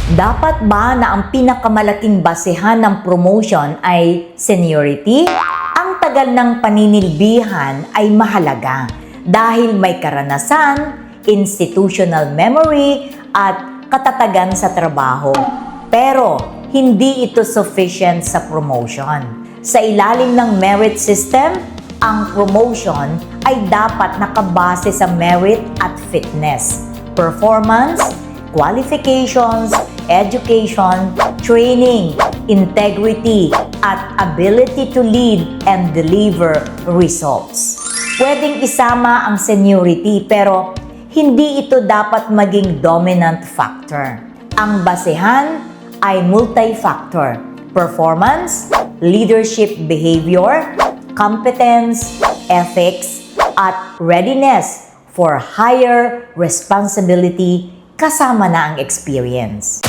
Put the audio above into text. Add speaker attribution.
Speaker 1: Dapat ba na ang pinakamalaking basehan ng promotion ay seniority? Ang tagal ng paninilbihan ay mahalaga dahil may karanasan, institutional memory, at katatagan sa trabaho. Pero hindi ito sufficient sa promotion. Sa ilalim ng merit system, ang promotion ay dapat nakabase sa merit at fitness, performance, qualifications, education, training, integrity, at ability to lead and deliver results. Pwedeng isama ang seniority pero hindi ito dapat maging dominant factor. Ang basehan ay multi-factor: performance, leadership behavior, competence, ethics, at readiness for higher responsibility kasama na ang experience.